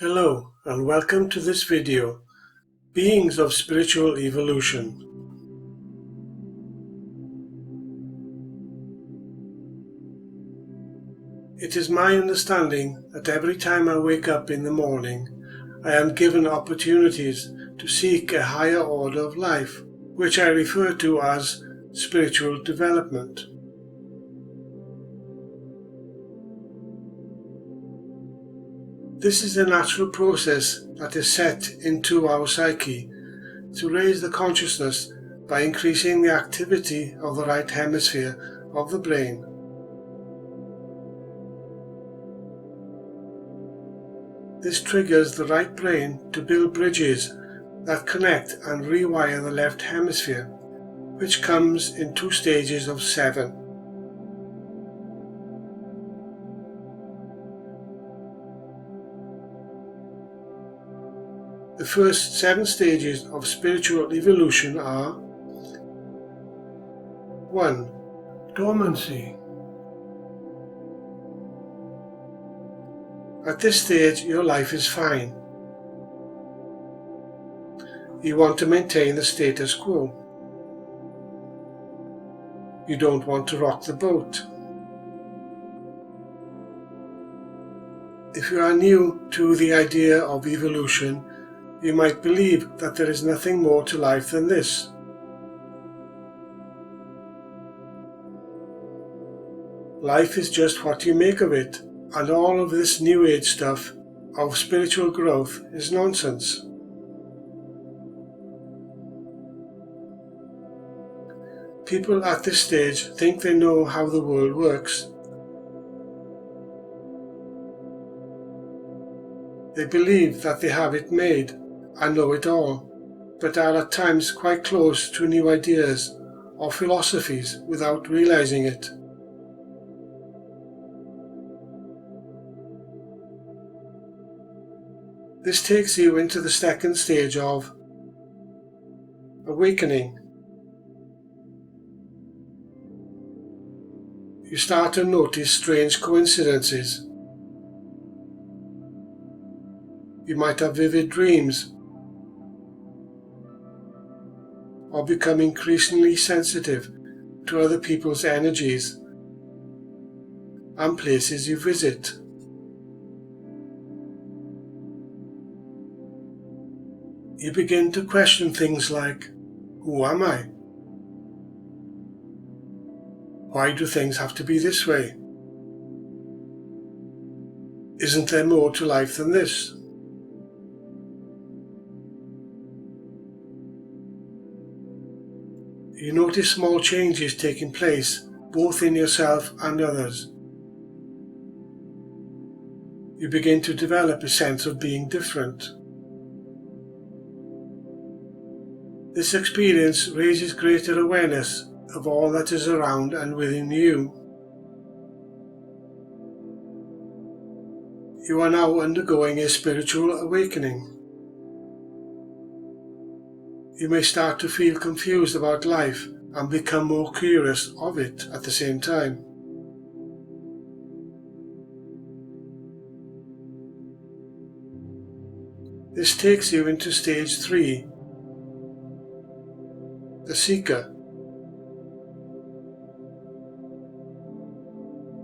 Hello and welcome to this video, Beings of Spiritual Evolution. It is my understanding that every time I wake up in the morning, I am given opportunities to seek a higher order of life, which I refer to as spiritual development. This is a natural process that is set into our psyche to raise the consciousness by increasing the activity of the right hemisphere of the brain. This triggers the right brain to build bridges that connect and rewire the left hemisphere, which comes in 2 stages of 7. The first 7 stages of spiritual evolution are 1. Dormancy. At this stage, your life is fine. You want to maintain the status quo. You don't want to rock the boat. If you are new to the idea of evolution, you might believe that there is nothing more to life than this. Life is just what you make of it, and all of this New Age stuff of spiritual growth is nonsense. People at this stage think they know how the world works. They believe that they have it made and know it all, but are at times quite close to new ideas or philosophies without realizing it. This takes you into the second stage of awakening. You start to notice strange coincidences. You might have vivid dreams or become increasingly sensitive to other people's energies and places you visit. You begin to question things like, who am I? Why do things have to be this way? Isn't there more to life than this? You notice small changes taking place, both in yourself and others. You begin to develop a sense of being different. This experience raises greater awareness of all that is around and within you. You are now undergoing a spiritual awakening. You may start to feel confused about life and become more curious of it at the same time. This takes you into stage 3, the seeker.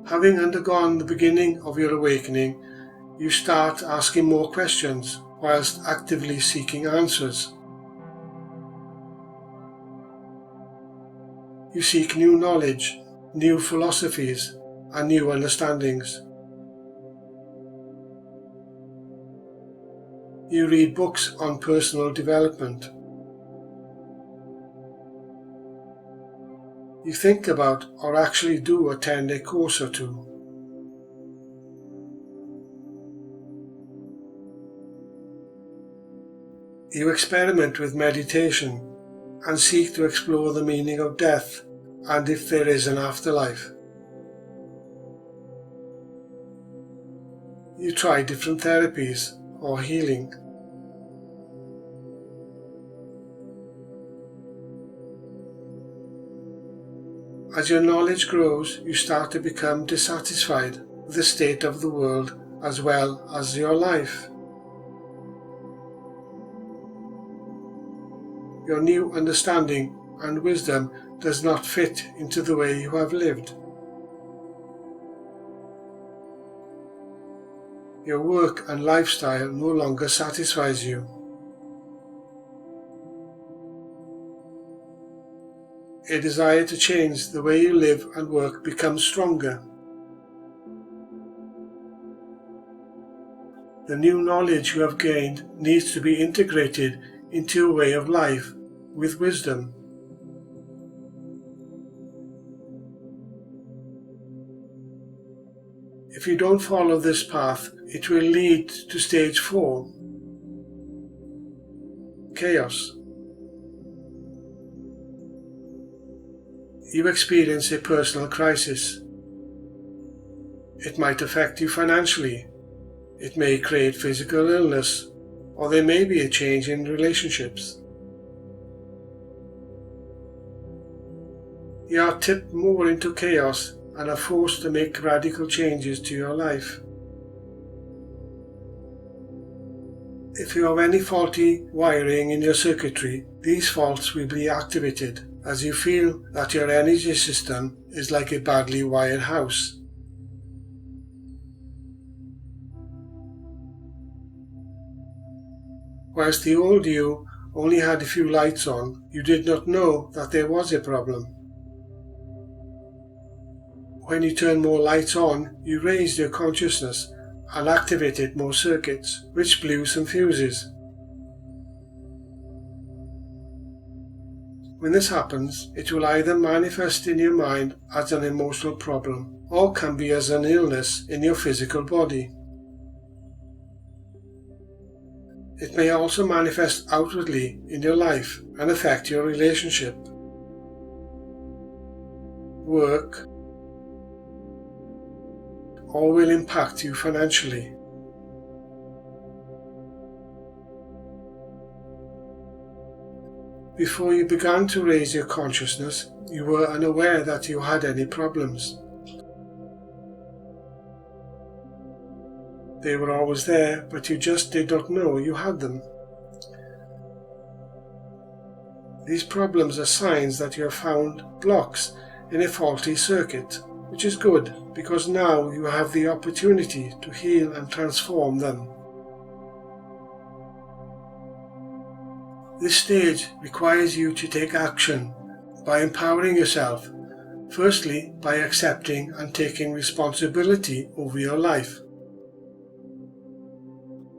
Having undergone the beginning of your awakening, you start asking more questions whilst actively seeking answers. You seek new knowledge, new philosophies, and new understandings. You read books on personal development. You think about or actually do attend a course or two. You experiment with meditation and seek to explore the meaning of death and if there is an afterlife. You try different therapies or healing. As your knowledge grows, you start to become dissatisfied with the state of the world as well as your life. your new understanding and wisdom does not fit into the way you have lived. Your work and lifestyle no longer satisfies you. A desire to change the way you live and work becomes stronger. The new knowledge you have gained needs to be integrated into your way of life with wisdom. If you don't follow this path, it will lead to stage 4, chaos. You experience a personal crisis. It might affect you financially. It may create physical illness, or there may be a change in relationships. You are tipped more into chaos and are forced to make radical changes to your life. If you have any faulty wiring in your circuitry, these faults will be activated as you feel that your energy system is like a badly wired house. Whilst the old you only had a few lights on, you did not know that there was a problem. When you turned more lights on, you raised your consciousness and activated more circuits, which blew some fuses. When this happens, it will either manifest in your mind as an emotional problem, or can be as an illness in your physical body. It may also manifest outwardly in your life and affect your relationship, work, or will impact you financially. Before you began to raise your consciousness, you were unaware that you had any problems. They were always there, but you just did not know you had them. These problems are signs that you have found blocks in a faulty circuit, which is good because now you have the opportunity to heal and transform them. This stage requires you to take action by empowering yourself, firstly by accepting and taking responsibility over your life.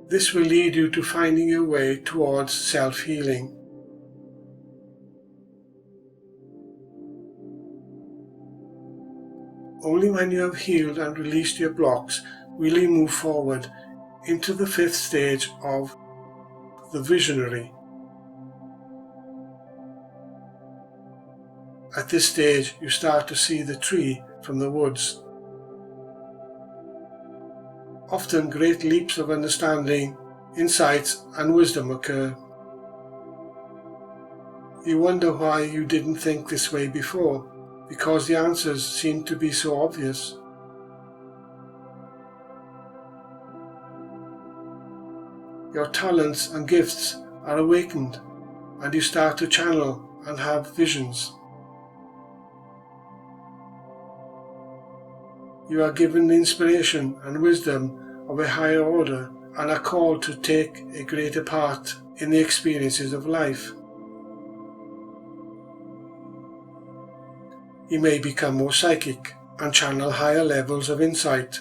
This will lead you to finding your way towards self-healing. Only when you have healed and released your blocks will you move forward into the 5th stage of the visionary. At this stage, you start to see the tree from the woods. Often great leaps of understanding, insights and wisdom occur. You wonder why you didn't think this way before, because the answers seem to be so obvious. Your talents and gifts are awakened, and you start to channel and have visions. You are given the inspiration and wisdom of a higher order and are called to take a greater part in the experiences of life. You may become more psychic and channel higher levels of insight.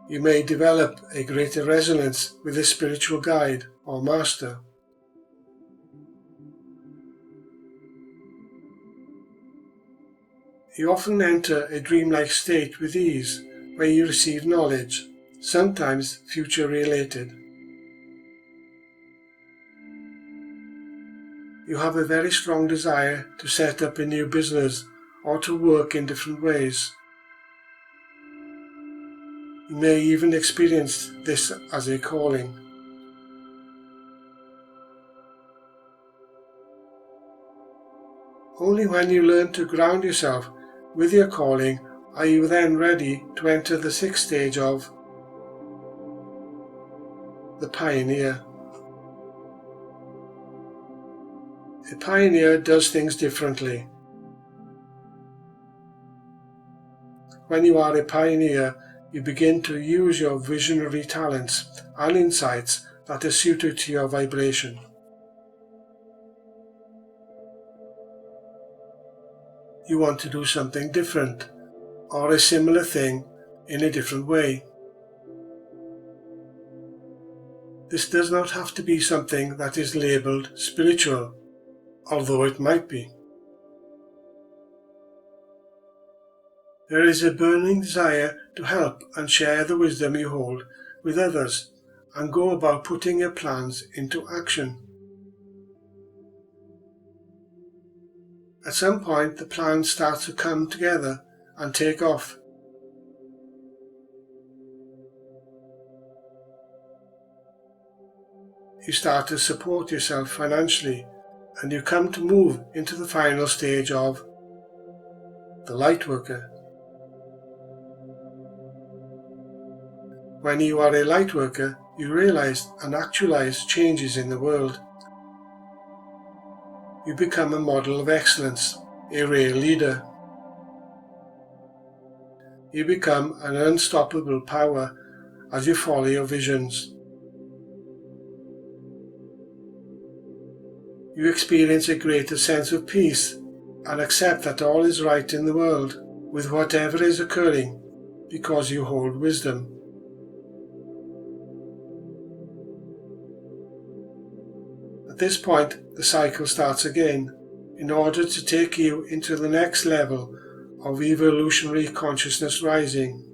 You may develop a greater resonance with a spiritual guide or master. You often enter a dreamlike state with ease, where you receive knowledge, sometimes future-related. You have a very strong desire to set up a new business or to work in different ways. You may even experience this as a calling. Only when you learn to ground yourself with your calling are you then ready to enter the 6th stage of the pioneer. A pioneer does things differently. When you are a pioneer, you begin to use your visionary talents and insights that are suited to your vibration. You want to do something different, or a similar thing in a different way. This does not have to be something that is labelled spiritual, although it might be. There is a burning desire to help and share the wisdom you hold with others and go about putting your plans into action. At some point, the plans start to come together and take off. You start to support yourself financially, and you come to move into the final stage of the Lightworker. When you are a Lightworker, you realize and actualize changes in the world. You become a model of excellence, a real leader. You become an unstoppable power as you follow your visions. You experience a greater sense of peace and accept that all is right in the world with whatever is occurring because you hold wisdom. At this point, the cycle starts again in order to take you into the next level of evolutionary consciousness rising,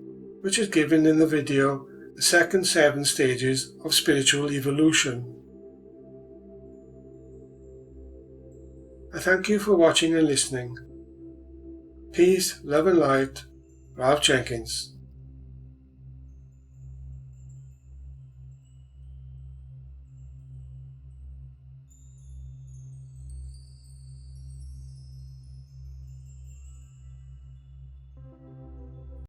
which is given in the video The Second 7 Stages of Spiritual Evolution. I thank you for watching and listening. Peace, love and light, Ralph Jenkins.